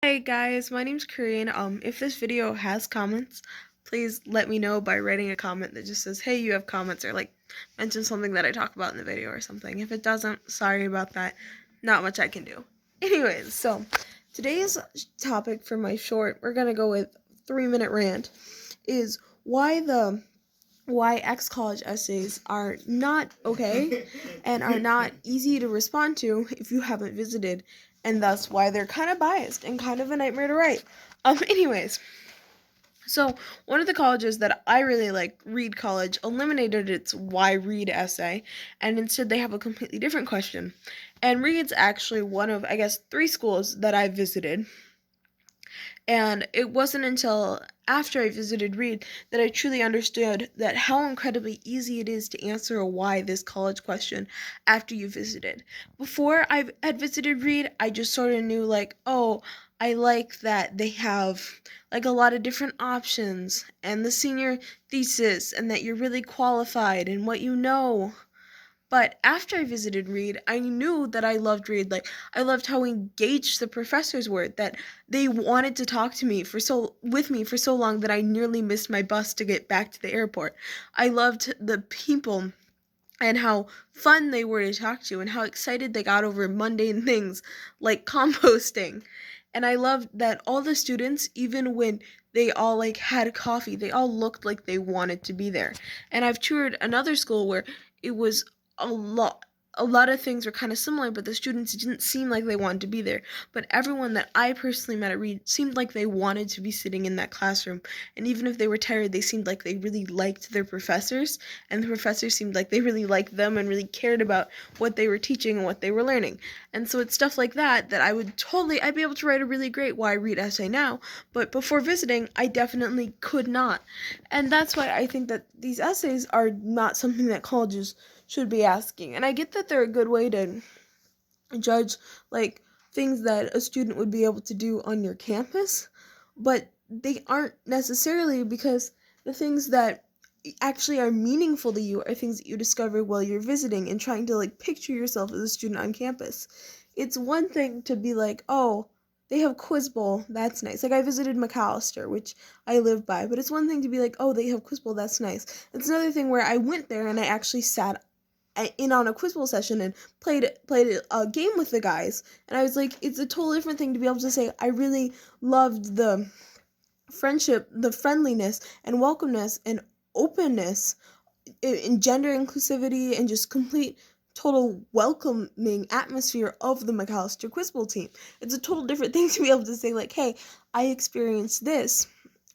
Hi guys, my name's Korean. If this video has comments, please let me know by writing a comment that just says, hey, you have comments, or like mention something that I talk about in the video or something. If it doesn't, sorry about that. Not much I can do. Anyways, so today's topic for my short, we're gonna go with 3-minute rant, is why ex-college essays are not okay and are not easy to respond to if you haven't visited, and thus why they're kind of biased and kind of a nightmare to write. Anyways, so one of the colleges that I really like, Reed College, eliminated its why Reed essay, and instead they have a completely different question. And Reed's actually one of, I guess, 3 schools that I visited. And it wasn't until after I visited Reed that I truly understood that how incredibly easy it is to answer a why this college question after you visited. Before I had visited Reed, I just sort of knew like, oh, I like that they have like a lot of different options and the senior thesis and that you're really qualified in what you know. But after I visited Reed, I knew that I loved Reed. Like, I loved how engaged the professors were, that they wanted to talk to me with me for so long that I nearly missed my bus to get back to the airport. I loved the people and how fun they were to talk to and how excited they got over mundane things like composting. And I loved that all the students, even when they all like had coffee, they all looked like they wanted to be there. And I've toured another school where it was a lot a lot of things were kind of similar, but the students didn't seem like they wanted to be there. But everyone that I personally met at Reed seemed like they wanted to be sitting in that classroom. And even if they were tired, they seemed like they really liked their professors, and the professors seemed like they really liked them and really cared about what they were teaching and what they were learning. And so it's stuff like that that I'd be able to write a really great why Reed essay now, but before visiting, I definitely could not. And that's why I think that these essays are not something that colleges should be asking. And I get that they're a good way to judge like things that a student would be able to do on your campus, but they aren't necessarily, because the things that actually are meaningful to you are things that you discover while you're visiting and trying to like picture yourself as a student on campus. It's one thing to be like, oh, they have Quiz Bowl, that's nice. Like I visited McAllister, which I live by, but it's one thing to be like, oh, they have Quiz Bowl, that's nice. It's another thing where I went there and I actually sat in on a Quiz Bowl session and played a game with the guys, and I was like, it's a totally different thing to be able to say I really loved the friendship, the friendliness and welcomeness and openness in gender inclusivity and just complete total welcoming atmosphere of the McAllister Quiz Bowl team. It's a total different thing to be able to say like, hey, I experienced this,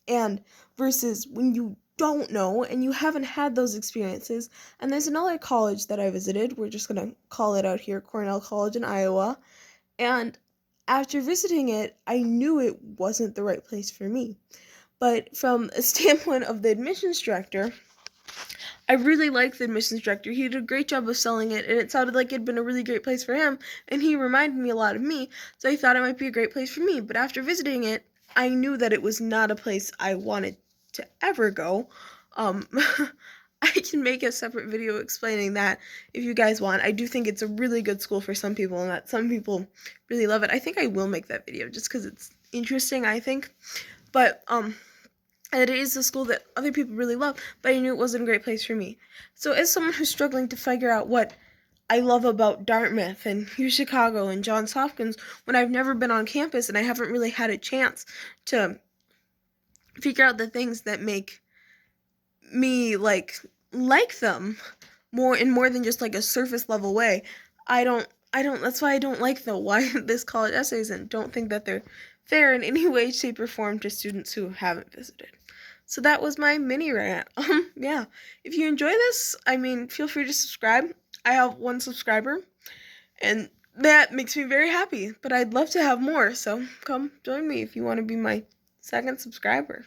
and versus when you don't know and you haven't had those experiences. And there's another college that I visited, we're just gonna call it out here, Cornell College in Iowa, and after visiting it, I knew it wasn't the right place for me. But from a standpoint of the admissions director, I really liked the admissions director. He did a great job of selling it, and it sounded like it'd been a really great place for him, and he reminded me a lot of me, so I thought it might be a great place for me. But after visiting it, I knew that it was not a place I wanted to ever go. Um, I can make a separate video explaining that if you guys want. I do think it's a really good school for some people, and that some people really love it. I think I will make that video just because it's interesting, I think. But, and it is a school that other people really love, but I knew it wasn't a great place for me. So as someone who's struggling to figure out what I love about Dartmouth and UChicago and Johns Hopkins when I've never been on campus and I haven't really had a chance to figure out the things that make me like them more than just like a surface level way. That's why I don't like the why this college essays and don't think that they're fair in any way, shape, or form to students who haven't visited. So that was my mini rant. Yeah. If you enjoy this, I mean, feel free to subscribe. I have 1 subscriber, and that makes me very happy, but I'd love to have more, so come join me if you want to be my 2nd subscriber.